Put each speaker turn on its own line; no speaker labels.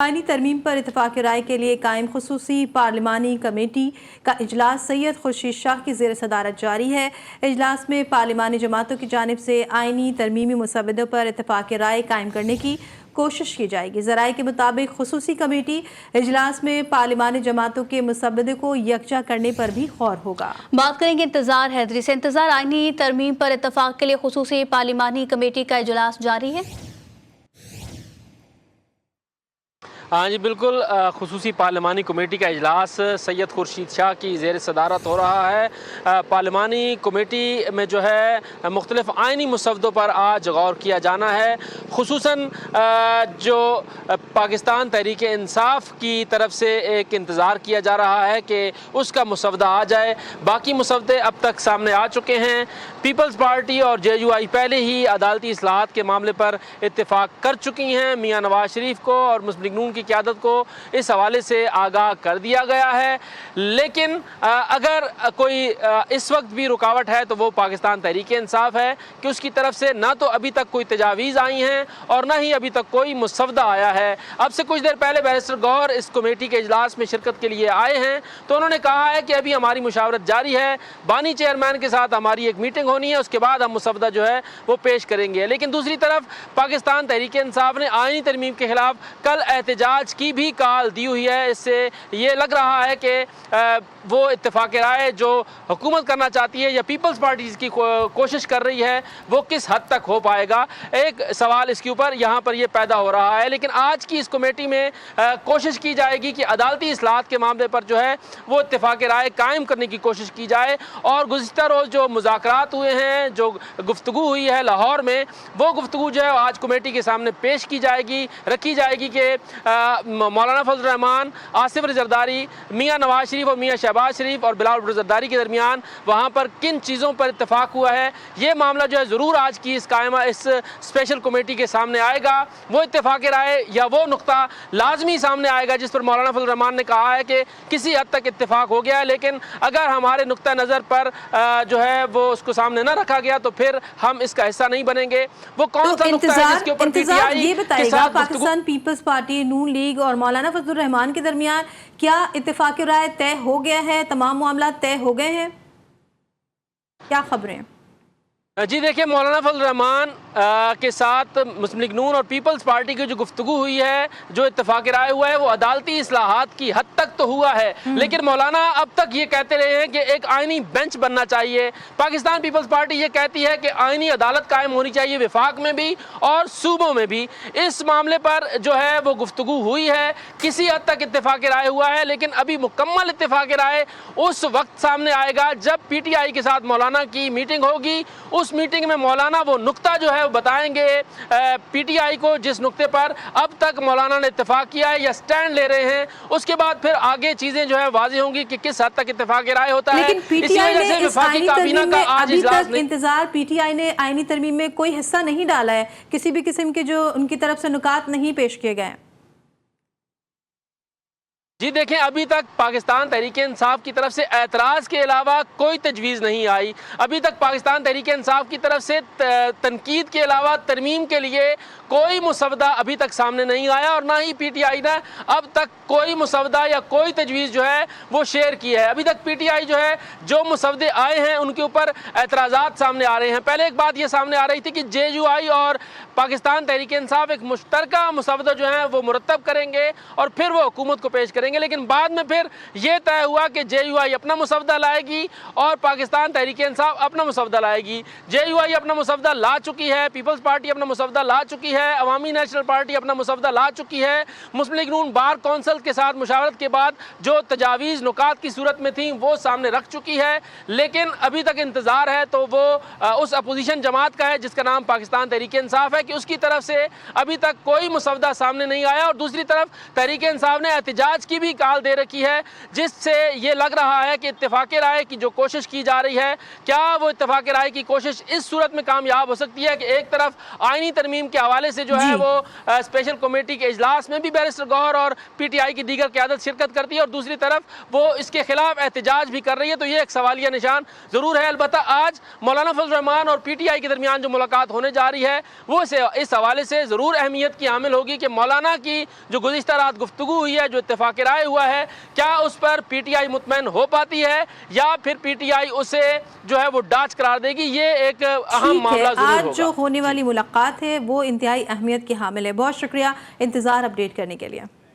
आईनी तरमीम पर इत्तेफाक राय के लिए कायम खुसूसी पार्लिमानी कमेटी का इजलास सैयद खुर्शीद शाह की ज़ेर सदारत जारी है। इजलास में पार्लिमानी जमातों की जानिब से आईनी तरमीमी मुसव्वदों पर इत्तेफाक राय कायम करने की कोशिश की जाएगी। ज़राए के मुताबिक खुसूसी कमेटी इजलास में पार्लिमानी जमातों के मुसव्वदे को यकजा करने पर भी गौर होगा।
बात करेंगे इंतजार हैदरी से। इंतजार, आईनी तरमीम पर इत्तेफाक के लिए खुसूसी पार्लिमानी कमेटी का इजलास जारी है।
हाँ जी बिल्कुल, खुसूसी पार्लिमानी कमेटी का इजलास सैयद खुर्शीद शाह की ज़ेर सदारत हो रहा है। पार्लिमानी कमेटी में जो है मुख्तलिफ आइनी मुसव्वदों पर आज गौर किया जाना है। खुसूसन जो पाकिस्तान तहरीक इंसाफ की तरफ से एक इंतज़ार किया जा रहा है कि उसका मुसव्वदा आ जाए। बाकी मुसव्वदे अब तक सामने आ चुके हैं। पीपल्स पार्टी और JUI पहले ही अदालती इस्लाहात के मामले पर इत्तेफाक कर चुकी हैं। मियाँ नवाज शरीफ को और मुस्लिम लीग नून की क़यादत को इस हवाले से आगाह कर दिया गया है। लेकिन अगर कोई इस वक्त भी रुकावट है तो वो पाकिस्तान तहरीक इंसाफ है कि उसकी तरफ से ना तो अभी तक कोई तजावीज़ आई हैं और ना ही अभी तक कोई मुसव्वदा आया है। अब से कुछ देर पहले बैरिस्टर गौहर इस कमेटी के इजलास में शिरकत के लिए आए हैं तो उन्होंने कहा है कि अभी हमारी मुशावरत जारी है, बानी चेयरमैन के साथ हमारी एक मीटिंग होनी है, उसके बाद हम मुसव्वदा जो है वो पेश करेंगे। लेकिन दूसरी तरफ पाकिस्तान तहरीक इंसाफ ने आईनी तरमीम के खिलाफ कल एहतजाज की भी कॉल दी हुई है। इससे ये लग रहा है कि वो इत्तेफाक राय जो हुकूमत करना चाहती है या पीपल्स पार्टी की कोशिश कर रही है वो किस हद तक हो पाएगा, एक सवाल इसके ऊपर यहाँ पर ये पैदा हो रहा है। लेकिन आज की इस कमेटी में कोशिश की जाएगी कि अदालती इस्लाहात के मामले पर जो है वो इत्तेफाक राय कायम करने की कोशिश की जाए। और गुज़िश्ता रोज़ जो मुज़ाकरात हुए हैं, जो गुफ्तगू हुई है लाहौर में, वो गुफ्तगू जो है आज कमेटी के सामने पेश की जाएगी, रखी जाएगी कि मौलाना फजल रहमान, आसिफ अली जरदारी, मियाँ नवाज शरीफ और मियाँ शहबाज शरीफ और बिलावल भुट्टो जरदारी के दरमियान वहाँ पर किन चीज़ों पर इत्तेफाक हुआ है। ये मामला जो है ज़रूर आज की इस स्पेशल कमेटी के सामने आएगा। वो इत्तेफाक राय या वो नुक्ता लाजमी सामने आएगा जिस पर मौलाना फजल रहमान ने कहा है कि किसी हद तक इत्तेफाक हो गया है, लेकिन अगर हमारे नुक्ता नज़र पर जो है वो उसको सामने न रखा गया तो फिर हम इसका हिस्सा नहीं बनेंगे। वो कौन सा नुक्ता है जिसके ऊपर
ये बताएगा पाकिस्तान पीपल्स पार्टी, नून लीग और मौलाना फजल रहमान के दरमियान क्या इत्तेफाक राय तय हो गया है? तमाम मामला तय हो गए हैं? क्या खबरें?
जी देखिए, मौलाना फजल रहमान के साथ मुस्लिम लीग नून और पीपल्स पार्टी की जो गुफ्तगू हुई है, जो इत्तेफाक राय हुआ है, वो अदालती इस्लाहात की हद तक तो हुआ है। लेकिन मौलाना अब तक ये कहते रहे हैं कि एक आइनी बेंच बनना चाहिए। पाकिस्तान पीपल्स पार्टी ये कहती है कि आइनी अदालत कायम होनी चाहिए विफाक में भी और सूबों में भी। इस मामले पर जो है वो गुफ्तगू हुई है, किसी हद तक इत्तेफाक राय हुआ है, लेकिन अभी मुकम्मल इत्तेफाक राय उस वक्त सामने आएगा जब PTI के साथ मौलाना की मीटिंग होगी। उस मीटिंग में मौलाना वो नुक्ता जो है वो बताएंगे PTI को जिस नुक्ते पर अब तक मौलाना ने इत्तेफाक किया है या स्टैंड ले रहे हैं। उसके बाद फिर आगे चीजें जो है वाज़ेह होंगी कि किस हद तक इत्तेफाक राय होता है।
लेकिन PTI ने इस आईनी तरमीम में अभी तक इंतजार, PTI ने आईनी तरमीम में कोई हिस्सा नहीं डाला है, किसी भी किस्म के जो उनकी तरफ से नुकात नहीं पेश किए गए।
जी देखें, अभी तक पाकिस्तान तहरीक इंसाफ की तरफ से एतराज़ के अलावा कोई तजवीज़ नहीं आई। अभी तक पाकिस्तान तहरीक इंसाफ की तरफ से तनकीद के अलावा तरमीम के लिए कोई मुसव्वदा अभी तक सामने नहीं आया और ना ही PTI ने अब तक कोई मुसव्वदा या कोई तजवीज़ जो है वो शेयर की है। अभी तक PTI जो है जो मुसव्वदे आए हैं उनके ऊपर एतराज़ात सामने आ रहे हैं। पहले एक बात ये सामने आ रही थी कि JUI और पाकिस्तान तहरीक इंसाफ एक मुश्तरका मुसव्वदा जो है वो मुरतब करेंगे और फिर वो हुकूमत को पेश करेंगे। लेकिन बाद में फिर ये तय हुआ कि JUI अपना मुसव्वदा लाएगी और पाकिस्तान तहरीक इंसाफ अपना मुसव्वदा लाएगी। JUI अपना मुसव्वदा ला चुकी है, पीपल्स पार्टी अपना मुसव्वदा ला चुकी है, अवामी नेशनल पार्टी अपना मुसव्वदा ला चुकी है। मुस्लिम लीग नून बार कौंसिल के साथ मुशावरत के बाद जो तजावीज़ नुकात की सूरत में थी वो सामने रख चुकी है। लेकिन अभी तक इंतज़ार है तो वो उस अपोजिशन जमात का है जिसका नाम पाकिस्तान तहरीक इंसाफ है कि उसकी तरफ से अभी तक कोई मुसव्वदा सामने नहीं आया। और दूसरी तरफ तहरीक इंसाफ ने एहतजाज की की भी काल दे रखी है, जिससे ये लग रहा है कि इत्तेफाक राय की जो कोशिश की जा रही है, क्या वो इत्तेफाक राय की कोशिश इस सूरत में कामयाब हो सकती है कि एक तरफ आईनी तरमीम के हवाले से जो है वो स्पेशल कमेटी के इजलास में भी बैरिस्टर गौहर और पीटीआई की दीगर क़यादत शिरकत करती है और दूसरी तरफ वो इसके खिलाफ एहतजाज भी कर रही है। तो ये एक सवालिया निशान ज़रूर है। अलबत्ता आज मौलाना फजल रहमान और पीटीआई के दरमियान जो मुलाकात होने जा रही है वो इस हवाले से ज़रूर अहमियत की हामिल होगी कि मौलाना की जो गुज़िश्ता रात गुफ्तगू हुई है, जो इत्तेफाक राय हुआ है, क्या उस पर पीटीआई मुतमैन हो पाती है या फिर पीटीआई उसे जो है वो डाच करार देगी। ये एक अहम मामला ज़रूर होगा।
आज जो होने वाली मुलाकात है वो इंतहाई अहमियत की हामिल है। बहुत शुक्रिया इंतज़ार अपडेट करने के लिए।